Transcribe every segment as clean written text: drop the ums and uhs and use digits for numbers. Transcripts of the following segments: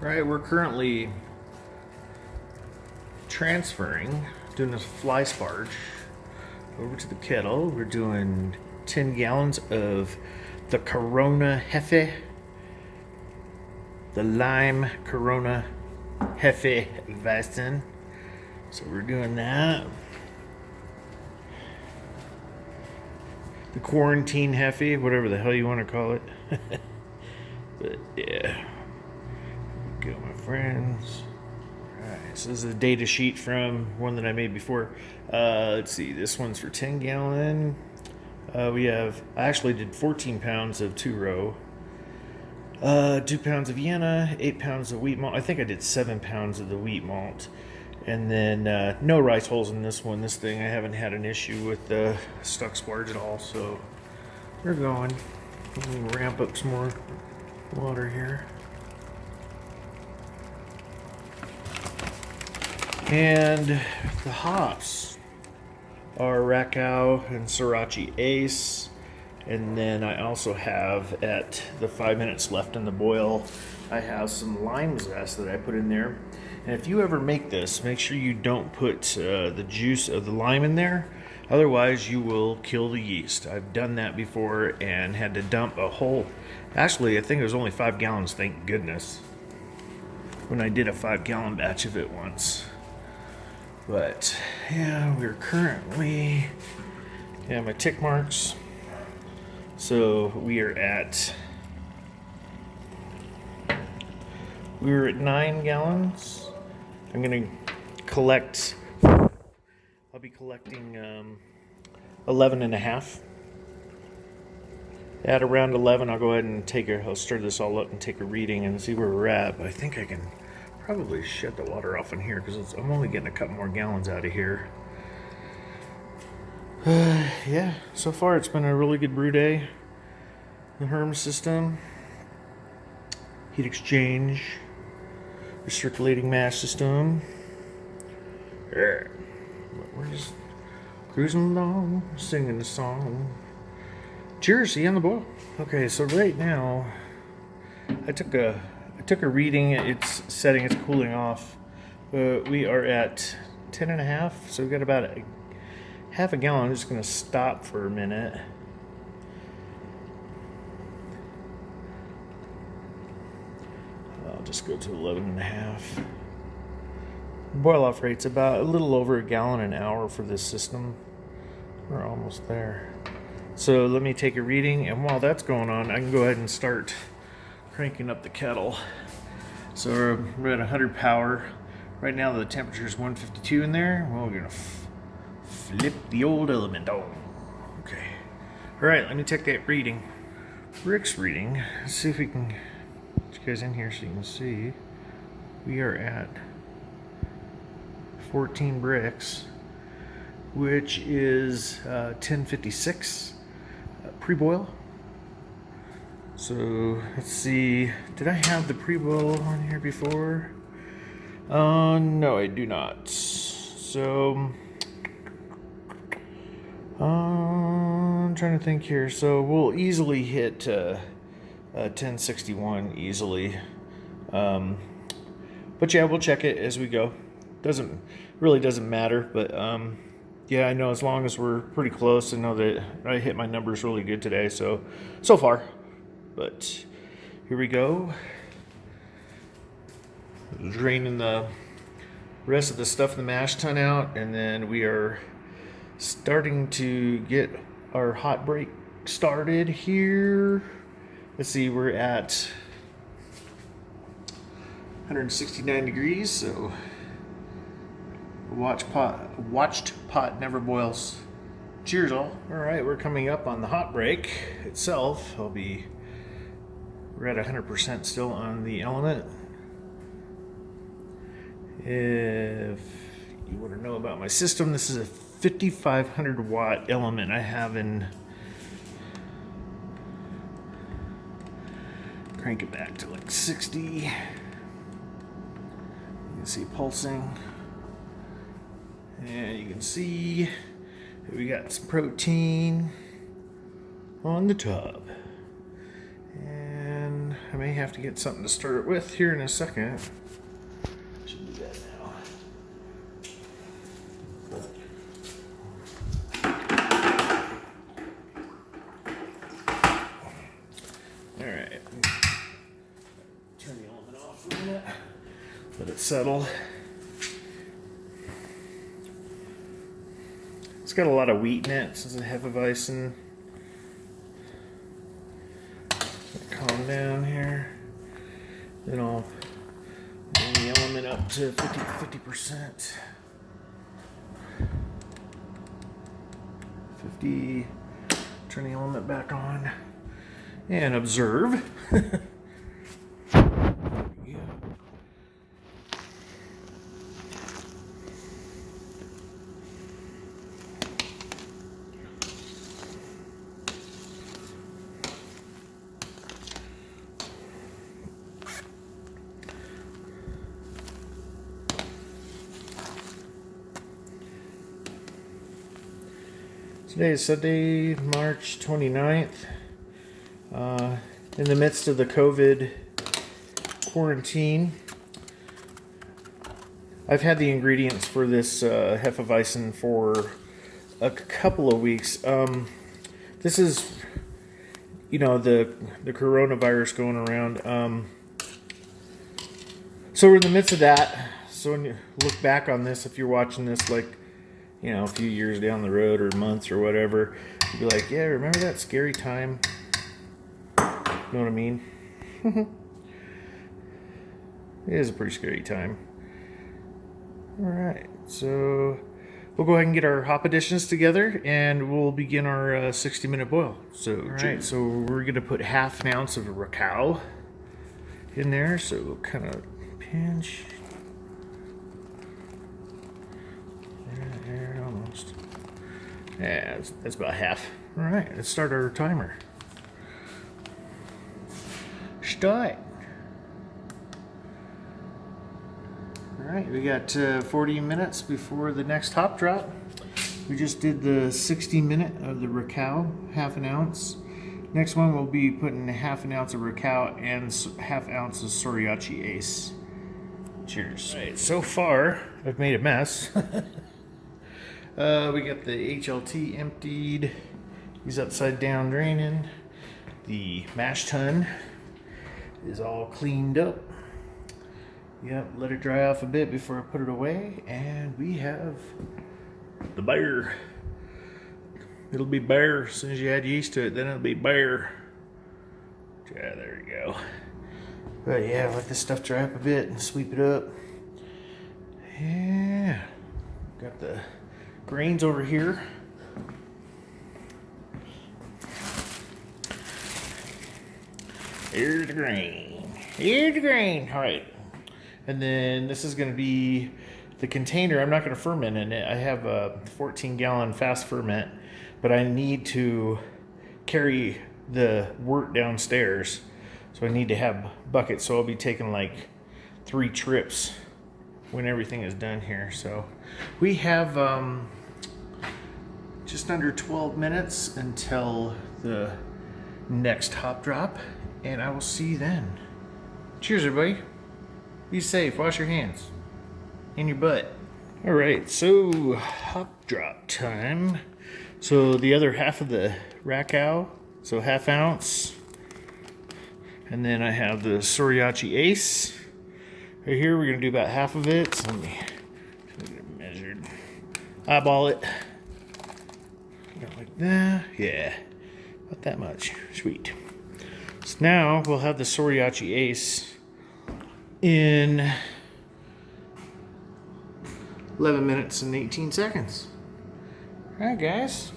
Alright, we're currently transferring, doing this fly sparge over to the kettle. We're doing 10 gallons of the Corona Hefe, the Lime Corona Hefeweisen. So we're doing that. The quarantine Hefe, whatever the hell you want to call it. But yeah. Go, my friends. Alright, so this is a data sheet from one that I made before. Let's see, this one's for 10 gallon. I actually did 14 pounds of 2-row, 2 pounds of Vienna, 8 pounds of wheat malt. I think I did 7 pounds of the wheat malt. And then no rice hulls in this one. This thing, I haven't had an issue with the stuck sparge at all, so we're going. We'll ramp up some more water here. And the hops are Rakow and Sriracha Ace. And then I also have, at the 5 minutes left in the boil, I have some lime zest that I put in there. And if you ever make this, make sure you don't put the juice of the lime in there. Otherwise, you will kill the yeast. I've done that before and had to dump a whole... Actually, I think it was only 5 gallons, thank goodness, when I did a 5-gallon batch of it once. But yeah, we're currently, my tick marks. So we're at 9 gallons. I'm gonna collect, I'll be collecting 11 and a half. At around 11, I'll go ahead and I'll stir this all up and take a reading and see where we're at. But I think I can probably shut the water off in here because I'm only getting a couple more gallons out of here. Yeah, so far it's been a really good brew day. The HERMS system, heat exchange, recirculating mash system. Yeah. We're just cruising along, singing the song. Cheers, see you on the boil. Okay, so right now I took a reading. It's setting, it's cooling off. We are at 10 and a half, so we've got about half a gallon. I'm just going to stop for a minute. I'll just go to 11 and a half. Boil off rate's about a little over a gallon an hour for this system. We're almost there. So let me take a reading, and while that's going on, I can go ahead and start cranking up the kettle. So we're at 100 power. Right now the temperature is 152 in there. Well, we're gonna flip the old element on. Okay. All right, let me take that reading. Rick's reading. Let's see if we can get you guys in here so you can see. We are at 14 bricks, which is 1056 pre-boil. So let's see, did I have the pre-boil on here before? No, I do not. So I'm trying to think here. So we'll easily hit 1061 easily. But yeah, we'll check it as we go. Really doesn't matter, but yeah, I know as long as we're pretty close, I know that I hit my numbers really good today, so far. But here we go. Draining the rest of the stuff in the mash tun out, and then we are starting to get our hot break started here. Let's see, we're at 169 degrees, so watched pot never boils. Cheers all. All right, we're coming up on the hot break itself. We're at 100% still on the element. If you want to know about my system, this is a 5500 watt element I have in. Crank it back to like 60. You can see pulsing. And you can see that we got some protein on the top. And I may have to get something to start it with here in a second. Should do that now. Alright. Turn the element off for a minute. Let it settle. It's got a lot of wheat in it since it's a Hefeweisen. Calm down here. Then I'll bring the element up to 50%. 50. Turn the element back on. And observe. Today is Sunday, March 29th. In the midst of the COVID quarantine, I've had the ingredients for this Hefeweisen for a couple of weeks. This is, you know, the coronavirus going around. So we're in the midst of that. So when you look back on this, if you're watching this like, you know, a few years down the road or months or whatever, you'd be like, yeah, remember that scary time? You know what I mean? It is a pretty scary time. Alright, so we'll go ahead and get our hop additions together and we'll begin our 60-minute boil. So, alright, so we're going to put half an ounce of Racao in there. So we'll kind of pinch. There, almost. Yeah, that's about half. Alright, let's start our timer. Start. Alright, we got 40 minutes before the next hop drop. We just did the 60-minute of the Racao, half an ounce. Next one we'll be putting half an ounce of Racao and half ounce of Soriachi Ace. Cheers. Alright, so far I've made a mess. We got the HLT emptied. He's upside down draining. The mash tun is all cleaned up. Yep, let it dry off a bit before I put it away. And we have the beer. It'll be beer as soon as you add yeast to it, then it'll be beer. Yeah, there you go. But yeah, let this stuff dry up a bit and sweep it up. Yeah. Got the grains over here. Here's the grain. Here's the grain. All right. And then this is going to be the container. I'm not going to ferment in it. I have a 14-gallon fast ferment, but I need to carry the wort downstairs. So I need to have buckets. So I'll be taking like 3 trips when everything is done here. So we have just under 12 minutes until the next hop drop, and I will see you then. Cheers, everybody. Be safe. Wash your hands and your butt. All right, so hop drop time. So the other half of the Racao, so half ounce, and then I have the Soriachi Ace. Right here, we're gonna do about half of it. So let me get it measured. Eyeball it. About like that. Yeah, about that much. Sweet. So now we'll have the Soriachi Ace in 11 minutes and 18 seconds. All right, guys.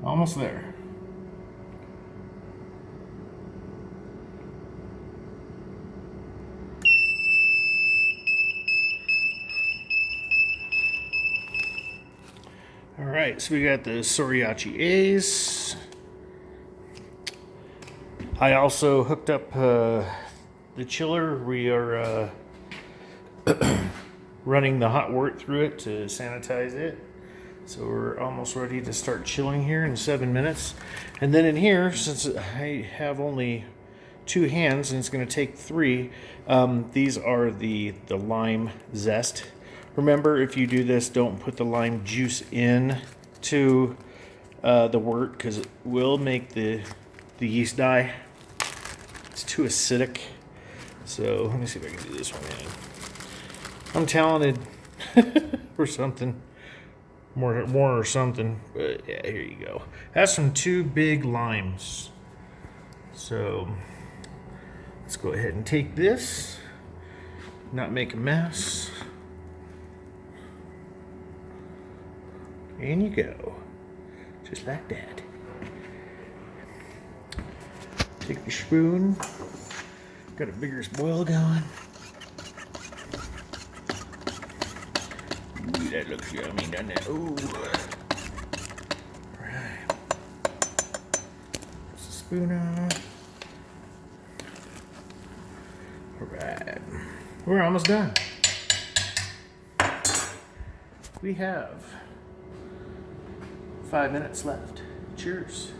Almost there. All right, so we got the Soriachi Ace. I also hooked up the chiller. We are running the hot wort through it to sanitize it. So we're almost ready to start chilling here in 7 minutes. And then in here, since I have only 2 hands and it's going to take 3, these are the lime zest. Remember, if you do this, don't put the lime juice in to the wort, because it will make the yeast die. It's too acidic. So let me see if I can do this one in. I'm talented or something. More or something. But yeah, here you go. That's from 2 big limes. So let's go ahead and take this. Not make a mess. In you go. Just like that. Take the spoon. Got a bigger boil going. Ooh, that looks yummy, doesn't it? Ooh. Alright. Put the spoon on. Alright. We're almost done. We have 5 minutes left. Cheers.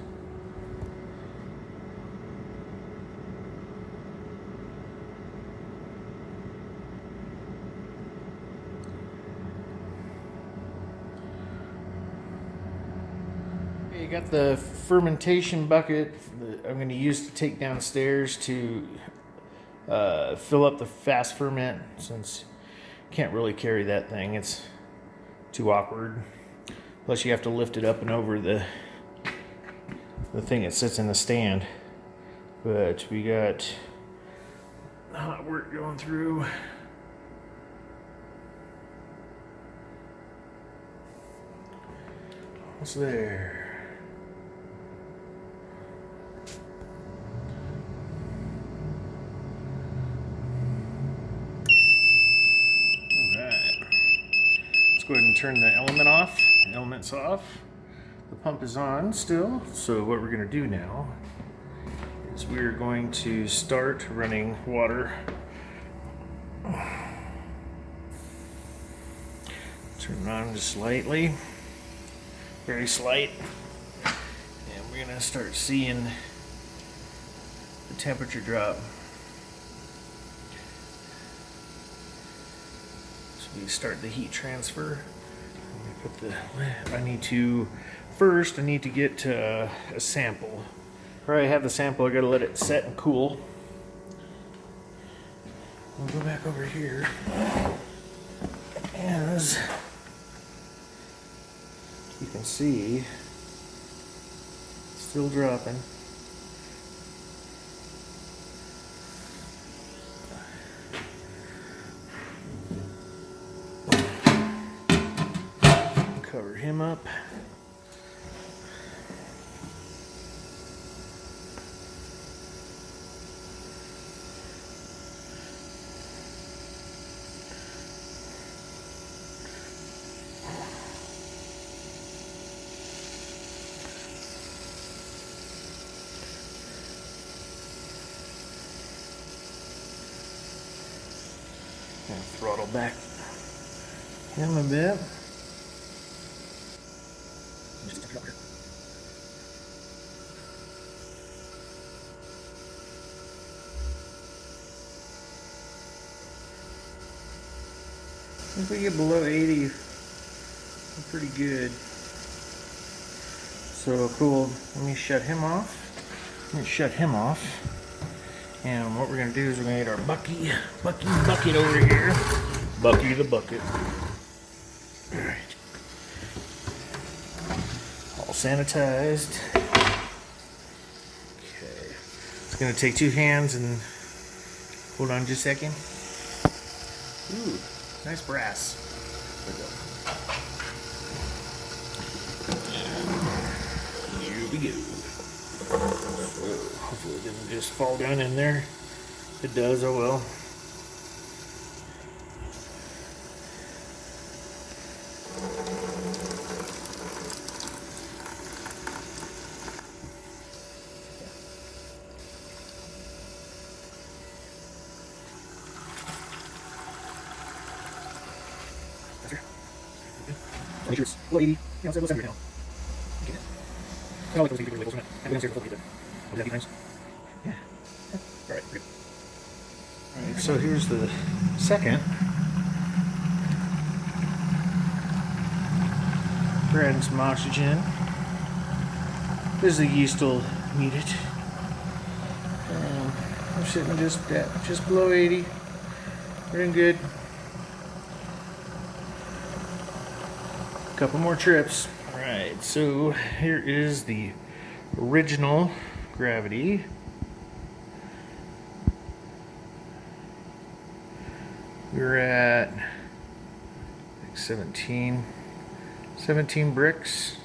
You got the fermentation bucket that I'm going to use to take downstairs to fill up the fast ferment, since you can't really carry that thing. It's too awkward. Plus you have to lift it up and over the thing that sits in the stand. But we got hot work going through. What's there? Go ahead and turn the elements off. The pump is on still. So what we're going to do now is we're going to start running water. Turn it on just slightly, very slight, and we're going to start seeing the temperature drop. We start the heat transfer. I need to get a sample. All right, I have the sample. I gotta let it set and cool. We'll go back over here. As you can see, still dropping. Cover him up. And throttle back him a bit. If we get below 80, we're pretty good. So cool. Let me shut him off. And what we're gonna do is we're gonna get our Bucky bucket over here. Bucky the bucket. Alright. All sanitized. Okay. It's gonna take 2 hands and hold on just a second. Ooh, nice brass. There we go. Here we go. Hopefully it didn't just fall down in there. If it does, oh well. Make sure it's 80. Yeah, so we'll send it now. Okay. I like those things labels, isn't it? And we don't say before we did. Oh, that times. Yeah. All right, good. All right, so here's the second we're adding some oxygen. This is the yeast will meet it. We're sitting just below 80. We're doing good. Couple more trips. All right, so here is the original gravity. We're at like 17 bricks.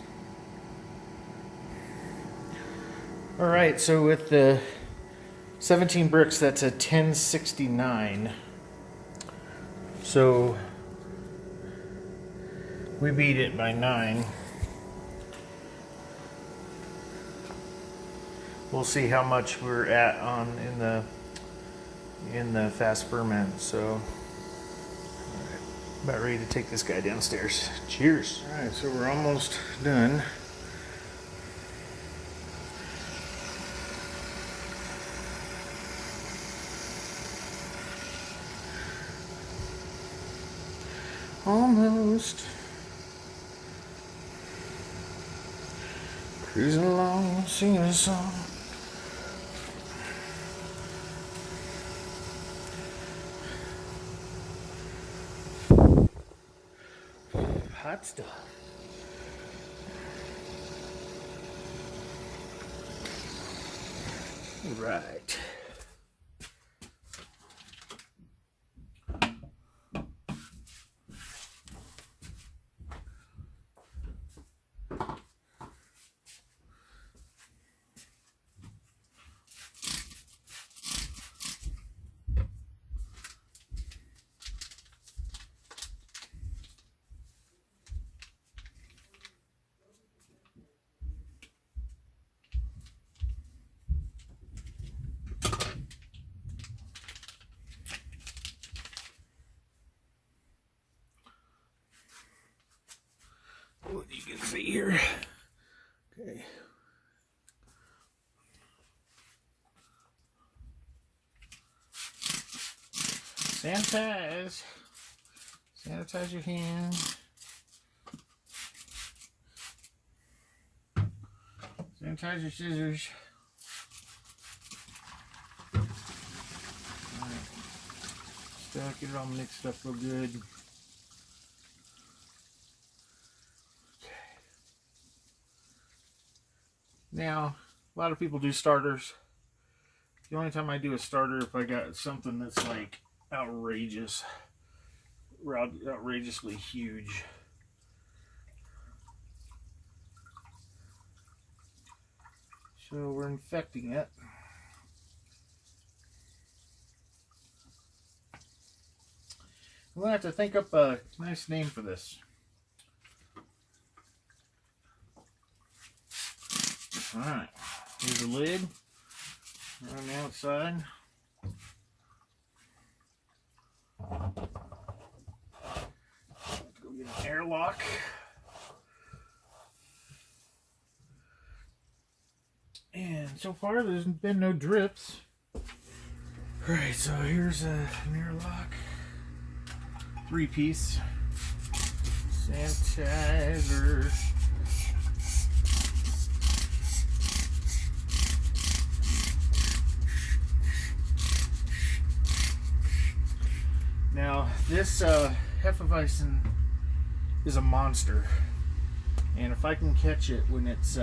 All right, so with the 17 bricks, that's a 1069. So we beat it by 9. We'll see how much we're at on in the fast ferment. So about ready to take this guy downstairs. Cheers. All right, so we're almost done. Almost. Cruising along, singing a song. Hot stuff. Right. What you can see here. Okay. Sanitize your hands. Sanitize your scissors. All right. Stack it all mixed up real good. Now, a lot of people do starters. The only time I do a starter if I got something that's like outrageously huge. So we're infecting it. I'm gonna have to think up a nice name for this. Alright, here's the lid on the outside. Let's go get an airlock. And so far there's been no drips. Alright, so here's an airlock. 3-piece sanitizer. Now, this Hefeweisen is a monster, and if I can catch it when it's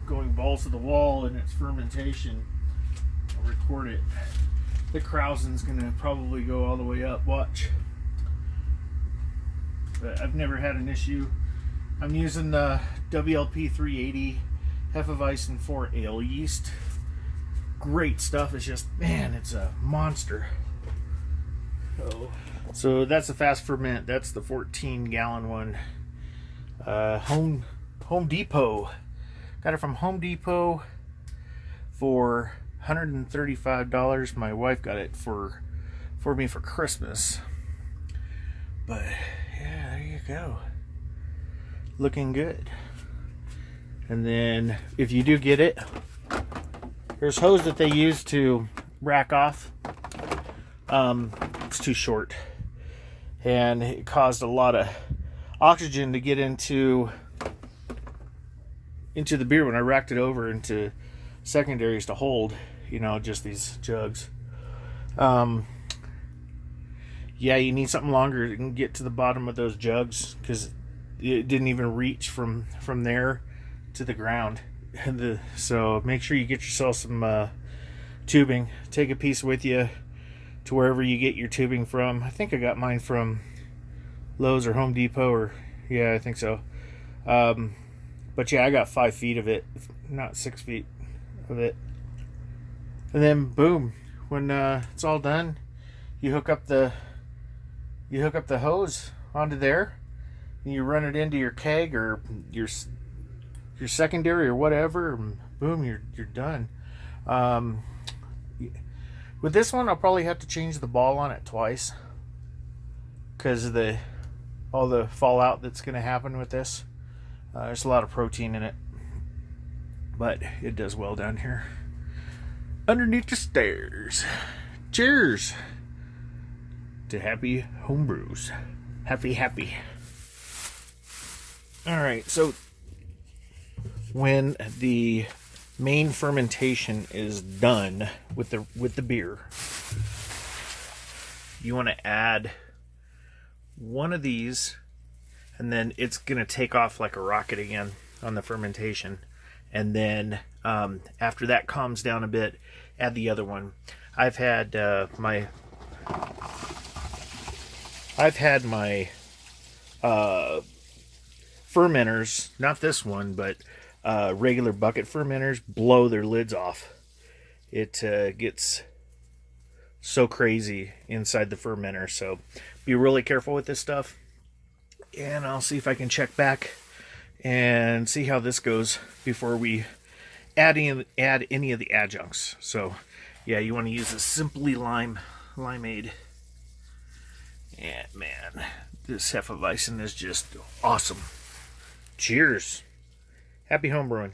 going balls to the wall in its fermentation, I'll record it. The Krausen's gonna probably go all the way up. Watch. But I've never had an issue. I'm using the WLP 380 Hefeweisen 4 ale yeast. Great stuff. It's just, man, it's a monster. So that's the fast ferment. That's the 14-gallon one. Home Depot. Got it from Home Depot for $135. My wife got it for me for Christmas. But yeah, there you go. looking good. And then if you do get it, there's hose that they use to rack off. It's too short, and it caused a lot of oxygen to get into the beer when I racked it over into secondaries to hold, you know, just these jugs. Yeah, you need something longer to get to the bottom of those jugs, because it didn't even reach from there to the ground. So make sure you get yourself some tubing. Take a piece with you to wherever you get your tubing from. I think I got mine from Lowe's or Home Depot, or yeah, I think so. But yeah, I got 5 feet of it, not 6 feet of it. And then boom, when it's all done, you hook up the hose onto there, and you run it into your keg or your secondary or whatever, and boom, you're done. With this one, I'll probably have to change the ball on it twice, because of all the fallout that's going to happen with this. There's a lot of protein in it, but it does well down here underneath the stairs. Cheers to happy homebrews. Happy. All right, so when the main fermentation is done with the beer, you want to add one of these, and then it's going to take off like a rocket again on the fermentation. And then after that calms down a bit, add the other one. I've had my fermenters, not this one, but regular bucket fermenters, blow their lids off. It gets so crazy inside the fermenter, so be really careful with this stuff. And I'll see if I can check back and see how this goes before we add any of the adjuncts. So yeah, you want to use a Simply limeade. And man, this Hefeweisen is just awesome. Cheers. Happy homebrewing.